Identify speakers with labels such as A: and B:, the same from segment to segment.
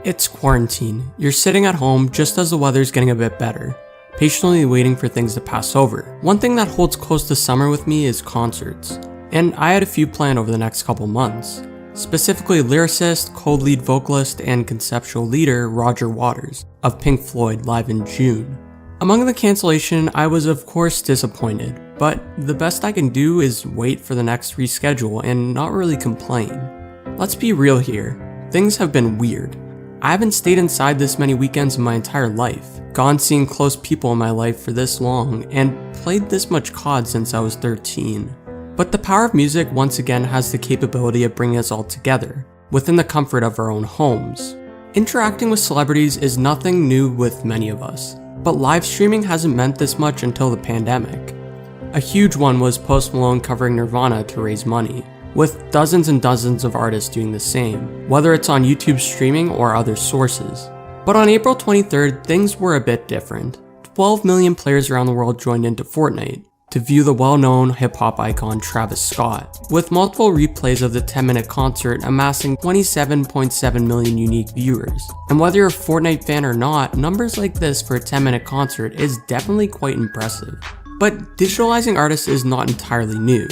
A: It's quarantine. You're sitting at home just as the weather's getting a bit better, patiently waiting for things to pass over. One thing that holds close to summer with me is concerts, and I had a few planned over the next couple months. Specifically lyricist, co-lead vocalist, and conceptual leader Roger Waters of Pink Floyd live in June. Among the cancellation, I was of course disappointed, but the best I can do is wait for the next reschedule and not really complain. Let's be real here, things have been weird. I haven't stayed inside this many weekends in my entire life, gone seeing close people in my life for this long, and played this much COD since I was 13. But the power of music once again has the capability of bringing us all together, within the comfort of our own homes. Interacting with celebrities is nothing new with many of us, but live streaming hasn't meant this much until the pandemic. A huge one was Post Malone covering Nirvana to raise money, with dozens and dozens of artists doing the same, whether it's on YouTube streaming or other sources. But on April 23rd, things were a bit different. 12 million players around the world joined into Fortnite to view the well-known hip-hop icon Travis Scott, with multiple replays of the 10-minute concert amassing 27.7 million unique viewers. And whether you're a Fortnite fan or not, numbers like this for a 10-minute concert is definitely quite impressive. But digitalizing artists is not entirely new.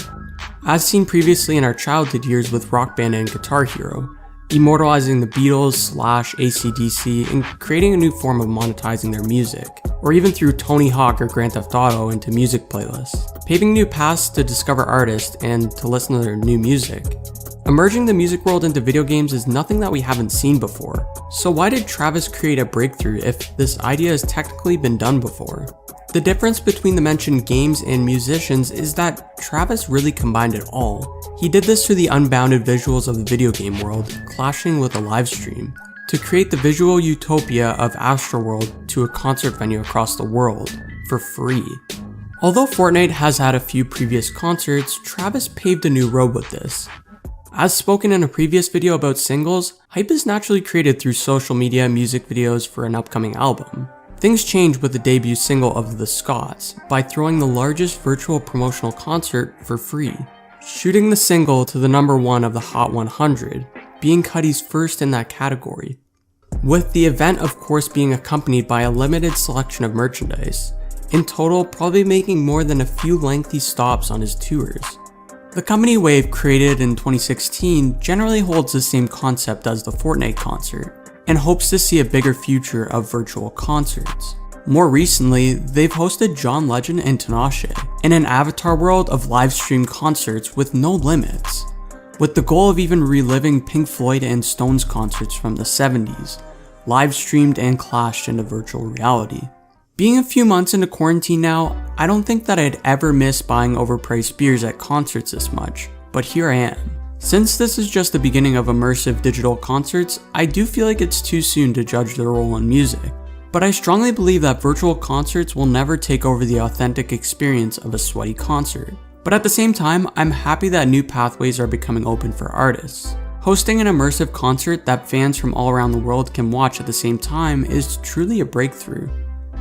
A: As seen previously in our childhood years with Rock Band and Guitar Hero, immortalizing the Beatles / AC/DC and creating a new form of monetizing their music, or even through Tony Hawk or Grand Theft Auto into music playlists, paving new paths to discover artists and to listen to their new music. Emerging the music world into video games is nothing that we haven't seen before, so why did Travis create a breakthrough if this idea has technically been done before? The difference between the mentioned games and musicians is that Travis really combined it all. He did this through the unbounded visuals of the video game world, clashing with a live stream, to create the visual utopia of Astroworld to a concert venue across the world, for free. Although Fortnite has had a few previous concerts, Travis paved a new road with this. As spoken in a previous video about singles, hype is naturally created through social media music videos for an upcoming album. Things changed with the debut single of The Scots by throwing the largest virtual promotional concert for free, shooting the single to the #1 of the Hot 100, being Cudi's first in that category, with the event of course being accompanied by a limited selection of merchandise, in total probably making more than a few lengthy stops on his tours. The company Wave, created in 2016, generally holds the same concept as the Fortnite concert, and hopes to see a bigger future of virtual concerts. More recently, they've hosted John Legend and Tinashe in an avatar world of live stream concerts with no limits, with the goal of even reliving Pink Floyd and Stones concerts from the 70s, live streamed and clashed into virtual reality. Being a few months into quarantine now, I don't think that I'd ever miss buying overpriced beers at concerts this much, but here I am. Since this is just the beginning of immersive digital concerts, I do feel like it's too soon to judge their role in music. But I strongly believe that virtual concerts will never take over the authentic experience of a sweaty concert. But at the same time, I'm happy that new pathways are becoming open for artists. Hosting an immersive concert that fans from all around the world can watch at the same time is truly a breakthrough.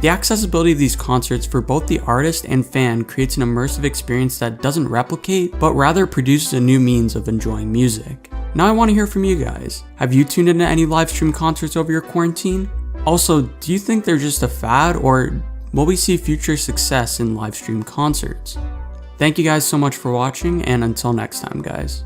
A: The accessibility of these concerts for both the artist and fan creates an immersive experience that doesn't replicate, but rather produces a new means of enjoying music. Now I want to hear from you guys. Have you tuned into any live stream concerts over your quarantine? Also, do you think they're just a fad, or will we see future success in live stream concerts? Thank you guys so much for watching, and until next time guys.